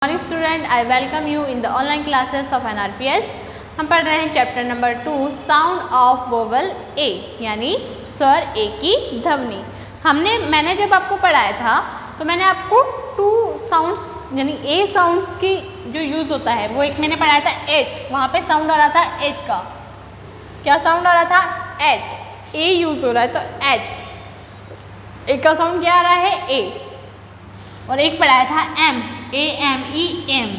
Morning student, I welcome you in the online classes of NRPS। हम पढ़ रहे हैं chapter number 2 sound of vowel A, यानी स्वर ए की ध्वनि। मैंने जब आपको पढ़ाया था तो मैंने आपको 2 साउंड्स यानी ए साउंड्स की जो यूज़ होता है वो एक मैंने पढ़ाया था एट, वहाँ पे साउंड आ रहा था एट का। क्या साउंड आ रहा था? एट। ए यूज़ हो रहा है तो एट। ए का साउंड क्या आ रहा है? ए। और एक पढ़ाया था एम, AMEM,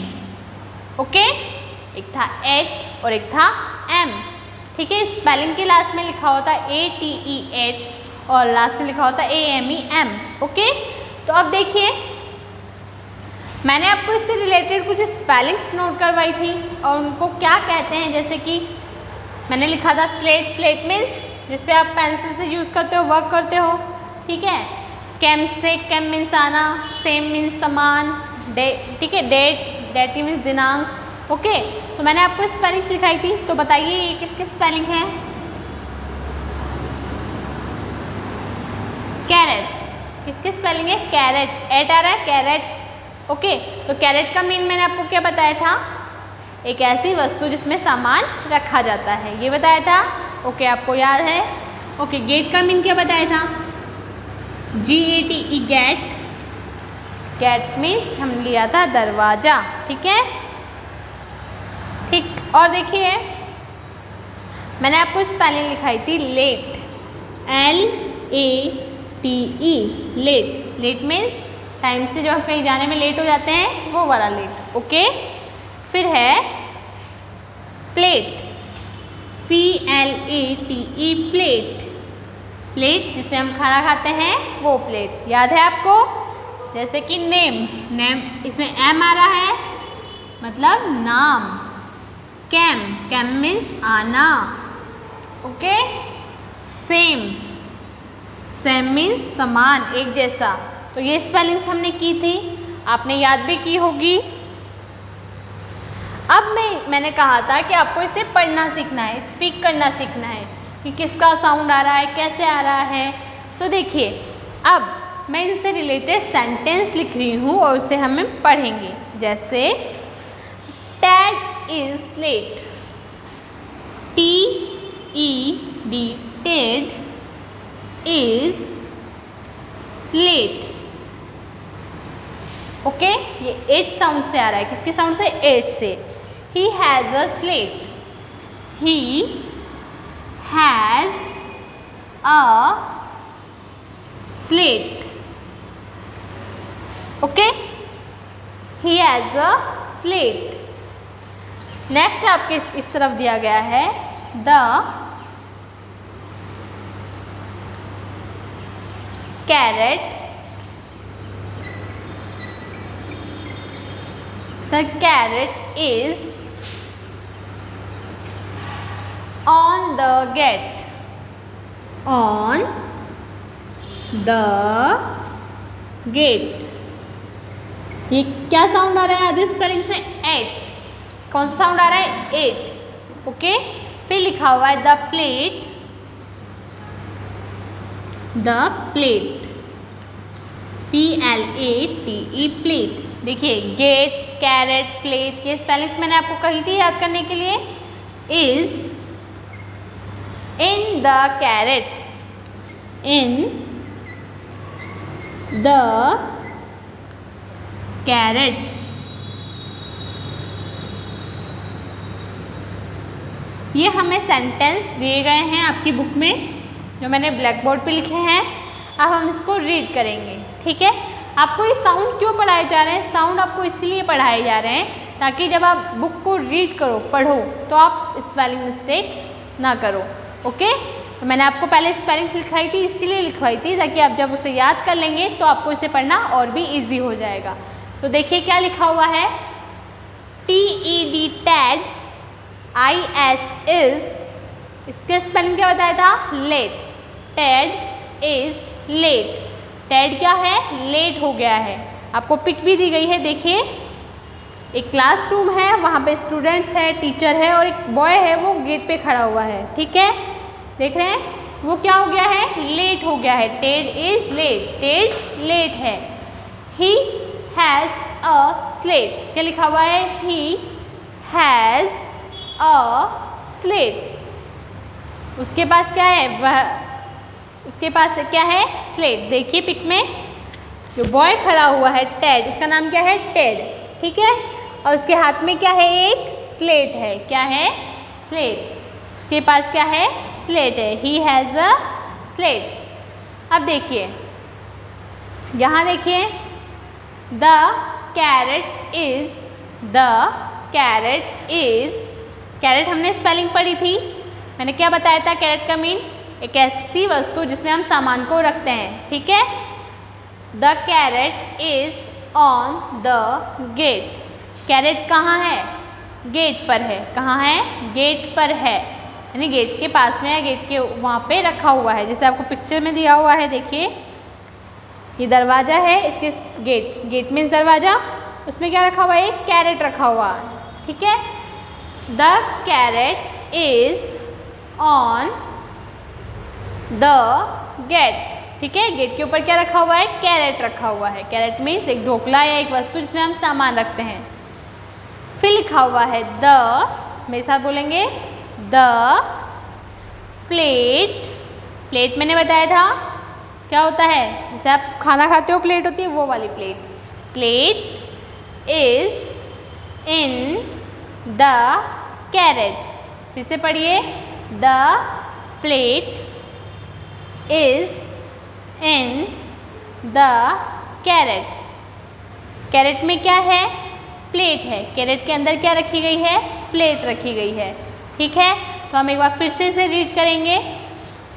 ओके। एक था एट और एक था एम, ठीक है। स्पेलिंग के लास्ट में लिखा होता ATE एट और लास्ट में लिखा होता AMEM, ओके। तो अब देखिए, मैंने आपको इससे रिलेटेड कुछ स्पेलिंग्स नोट करवाई थी और उनको क्या कहते हैं। जैसे कि मैंने लिखा था स्लेट, स्लेट मीन्स जिसपे आप पेंसिल से यूज़ करते हो, वर्क करते हो, ठीक है। कैम से कैम मीन्स आना, सेम मीन्स समान, ठीक है। डेट, डेट मीन्स दिनांक, ओके। तो मैंने आपको स्पेलिंग्स लिखाई थी, तो बताइए ये किसके स्पेलिंग है? कैरेट, किसके स्पेलिंग है? कैरेट। एट आ रहा है, कैरेट, ओके। तो कैरेट का मीन मैंने आपको क्या बताया था? एक ऐसी वस्तु जिसमें सामान रखा जाता है, ये बताया था, ओके। आपको याद है, ओके। गेट का मीन क्या बताया था? GATE, gate. गेट मीन्स हम लिया था दरवाजा, ठीक है, ठीक। और देखिए, मैंने आपको स्पेलिंग लिखाई थी late, LATE, late. Late means time से जो हम कहीं जाने में लेट हो जाते हैं, वो वाला लेट, ओके। फिर है प्लेट, PLATE, प्लेट। प्लेट जिसमें हम खाना खाते हैं, वो प्लेट। याद है आपको? जैसे कि नेम, नेम इसमें एम आ रहा है, मतलब नाम। कैम, कैम मीन्स आना, ओके। सेम, सेम मीन्स समान, एक जैसा। तो ये स्पेलिंग्स हमने की थी, आपने याद भी की होगी। अब मैंने कहा था कि आपको इसे पढ़ना सीखना है, स्पीक करना सीखना है कि किसका साउंड आ रहा है, कैसे आ रहा है। तो देखिए, अब मैं इनसे रिलेटेड सेंटेंस लिख रही हूँ और उसे हम पढ़ेंगे। जैसे Tad is late, TED, Ted is late, okay. ये एट साउंड से आ रहा है, किसके साउंड से? एट से। He has a slate, he has a slate, okay, he has a slate। Next आपके इस तरफ दिया गया है the carrot, the carrot is on the gate, on the gate। ये क्या साउंड आ रहा है आधे स्पेलिंग्स में? एट। कौन सा साउंड आ रहा है? Ate, okay. फिर लिखा हुआ है the plate, the plate, PLATE, plate. देखिए, गेट, कैरेट, प्लेट, ये स्पेलिंग्स मैंने आपको कही थी याद करने के लिए। Is in the carrot, in the carrot। ये हमें सेंटेंस दिए गए हैं आपकी बुक में, जो मैंने ब्लैक बोर्ड पे लिखे हैं। अब हम इसको रीड करेंगे, ठीक है। आपको ये साउंड क्यों पढ़ाए जा रहे हैं? साउंड आपको इसलिए पढ़ाए जा रहे हैं ताकि जब आप बुक को रीड करो, पढ़ो, तो आप स्पेलिंग मिस्टेक ना करो, ओके। तो मैंने आपको पहले स्पेलिंग्स लिखाई थी, इसीलिए लिखवाई थी ताकि आप जब उसे याद कर लेंगे तो आपको इसे पढ़ना और भी इजी हो जाएगा। तो देखिए क्या लिखा हुआ है? TED, टैड, IS इज, इसके स्पेलिंग क्या बताया था? लेट। टैड इज लेट, टैड क्या है? लेट हो गया है। आपको पिक भी दी गई है, देखिए। एक क्लासरूम है, वहाँ पे स्टूडेंट्स है, टीचर है और एक बॉय है, वो गेट पे खड़ा हुआ है, ठीक है। देख रहे हैं, वो क्या हो गया है? लेट हो गया है। Ted is late, Ted late है। He has a slate. क्या लिखा हुआ है? He has a slate. उसके पास क्या है? उसके पास क्या है? स्लेट। देखिए पिक में जो बॉय खड़ा हुआ है टेड, इसका नाम क्या है? टेड, ठीक है। और उसके हाथ में क्या है? एक स्लेट है। क्या है? स्लेट। उसके पास क्या है? स्लेट है। He has a slate. अब देखिए यहाँ देखिए द कैरेट इज, कैरेट हमने स्पेलिंग पढ़ी थी। मैंने क्या बताया था? कैरेट का मीन एक ऐसी वस्तु जिसमें हम सामान को रखते हैं, ठीक है। The carrot is on the gate. Carrot कहाँ है? गेट पर है। कहाँ है? गेट पर है, यानी गेट के पास में है, गेट के वहाँ पे रखा हुआ है। जैसे आपको पिक्चर में दिया हुआ है, देखिए ये दरवाज़ा है, इसके गेट मीन्स दरवाज़ा, उसमें क्या रखा हुआ है? एक कैरेट रखा हुआ है, ठीक है। The carrot is on the gate, ठीक है। गेट के ऊपर क्या रखा हुआ है? कैरेट रखा हुआ है। कैरेट मीन्स एक ढोकला या एक वस्तु जिसमें हम सामान रखते हैं। फिर लिखा हुआ है द, मेरे साथ बोलेंगे, द प्लेट। प्लेट मैंने बताया था क्या होता है? जैसे आप खाना खाते हो प्लेट होती है, वो वाली plate. Plate is in the carrot. फिर से पढ़िए, the plate is in the carrot. Carrot में क्या है? प्लेट है। कैरेट के अंदर क्या रखी गई है? प्लेट रखी गई है, ठीक है। तो हम एक बार फिर से इसे रीड करेंगे।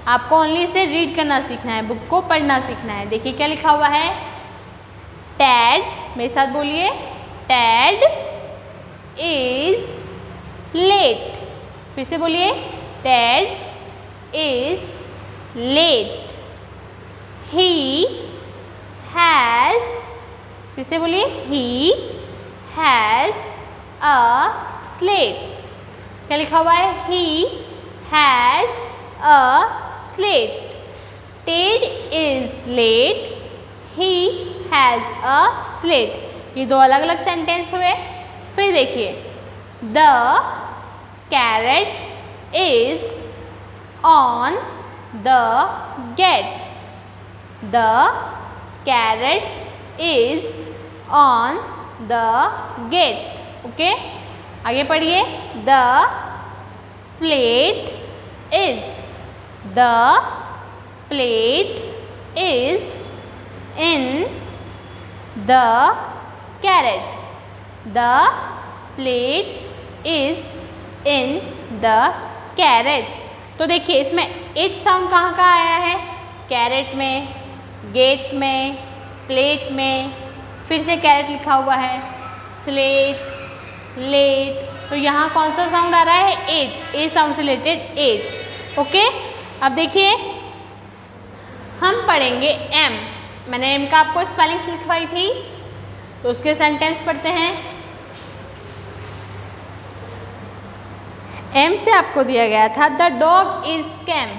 आपको ओनली इसे रीड करना सीखना है, बुक को पढ़ना सीखना है। देखिए क्या लिखा हुआ है? टैड, मेरे साथ बोलिए, टैड इज लेट। फिर से बोलिए, टैड इज लेट। ही हैज़, फिर से बोलिए, ही हैज़ अ स्लेट। क्या लिखा हुआ है? He has a slate. Ted is late, he has a slate. ये दो अलग अलग सेंटेंस हुए। फिर देखिए, the carrot is on the gate. The carrot is on the gate, okay. आगे पढ़िए, the plate is, the plate is in the carrot. The plate is in the carrot. तो देखिए इसमें इट साउंड कहाँ का आया है? कैरेट में, गेट में, प्लेट में। फिर से कैरेट लिखा हुआ है, स्लेट, लेट। तो यहाँ कौन सा साउंड आ रहा है? एट। ए साउंड से रिलेटेड एट, ओके। अब देखिए हम पढ़ेंगे एम। मैंने एम का आपको स्पेलिंग लिखवाई थी, तो उसके सेंटेंस पढ़ते हैं। एम से आपको दिया गया था the dog is calm.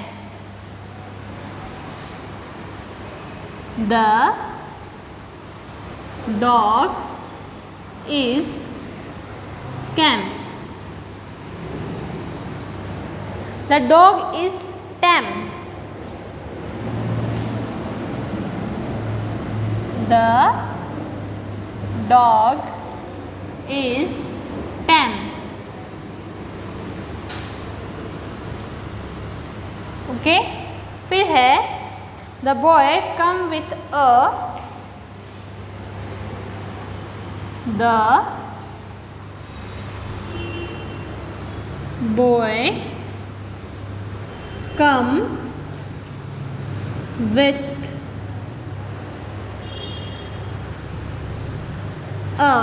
The dog is calm. The dog is tame. The dog is tame, okay. फिर है the boy come with a, the boy come with a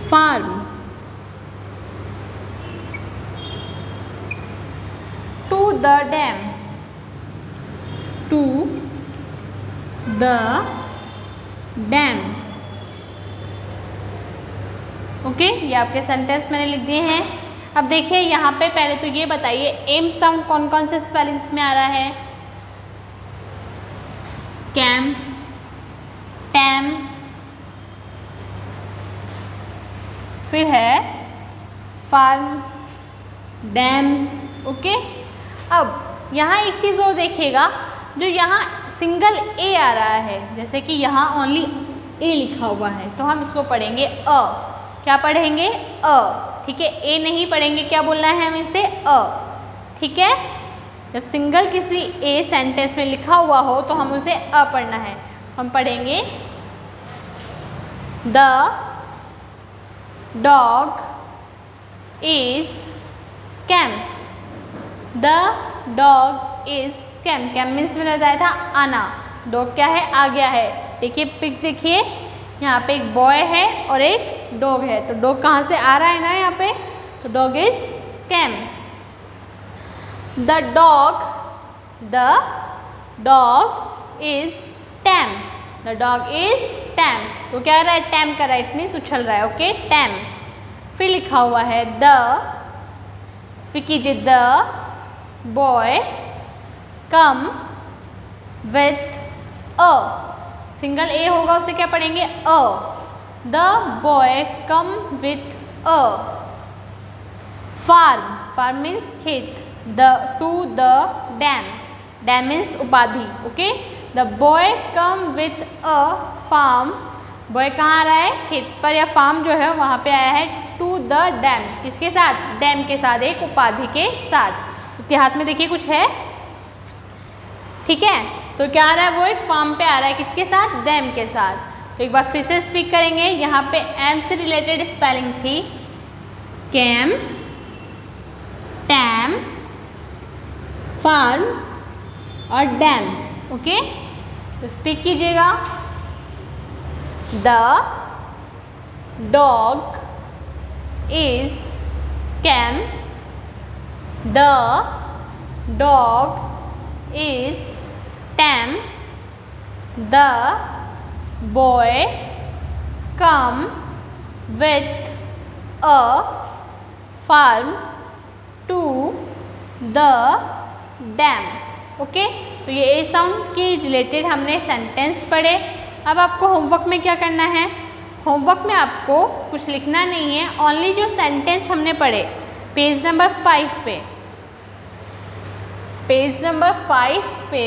farm to the dam, to the dam, okay. ये आपके sentence मैंने लिख दिए हैं। अब देखिए यहाँ पे पहले तो ये बताइए एम साउंड कौन कौन से स्पेलिंग्स में आ रहा है? कैम, टैम, फिर है फार्म, डैम। ओके, अब यहाँ एक चीज़ और देखिएगा, जो यहाँ सिंगल ए आ रहा है, जैसे कि यहाँ ओनली ए लिखा हुआ है, तो हम इसको पढ़ेंगे अ। क्या पढ़ेंगे? अ। ठीक है, ए नहीं पढ़ेंगे, क्या बोलना है हमें इसे? अ। ठीक है, जब सिंगल किसी ए सेंटेंस में लिखा हुआ हो तो हम उसे अ पढ़ना है। हम पढ़ेंगे the dog is calm. The dog is calm. Calm means मैंने बताया था आना। डॉग क्या है? आ गया है। देखिए पिक देखिए, यहाँ पे एक बॉय है और एक डॉग है, तो डॉग कहाँ से आ रहा है ना यहाँ पे, तो dog is calm. The dog is tame. The dog is tame. तो क्या कर रहा है? टैम कर रहा है, इट मीन्स उछल रहा है। Okay, Tam. फिर लिखा हुआ है द, स्पीक कीजिए, the boy come with a. Single A होगा उसे क्या पढ़ेंगे? A. The boy come with a farm. Farm means खेत। The to the dam. Dam means उपाधि। Okay, the boy come with a farm. Boy कहाँ आ रहा है? खेत पर, या फार्म जो है वहाँ पे आया है टू द डैम। किसके साथ? डैम के साथ, एक उपाधि के साथ। उसके हाथ में देखिए कुछ है, ठीक है, तो क्या आ रहा है? वो एक फार्म पे आ रहा है, किसके साथ? डैम के साथ। तो एक बार फिर से स्पीक करेंगे। यहाँ पे एम से रिलेटेड स्पेलिंग थी, कैम, टैम, फार्म और डैम। ओके, तो स्पीक कीजिएगा। The dog is calm. The dog is tame. The boy come with a farm to the dam. Okay, तो ये ए साउंड के रिलेटेड हमने सेंटेंस पढ़े। अब आपको होमवर्क में क्या करना है? होमवर्क में आपको कुछ लिखना नहीं है, ओनली जो सेंटेंस हमने पढ़े पेज नंबर 5 पे, पेज नंबर 5 पे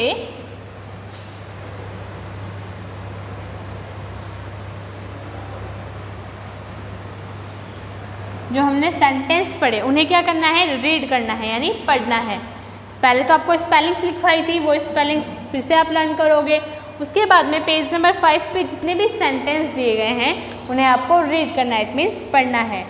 जो हमने सेंटेंस पढ़े उन्हें क्या करना है? रीड करना है, यानी पढ़ना है। पहले तो आपको स्पेलिंग्स लिखवाई थी, वो स्पेलिंग्स फिर से आप लर्न करोगे। उसके बाद में पेज नंबर 5 पे जितने भी सेंटेंस दिए गए हैं उन्हें आपको रीड करना है, इट मीन्स पढ़ना है।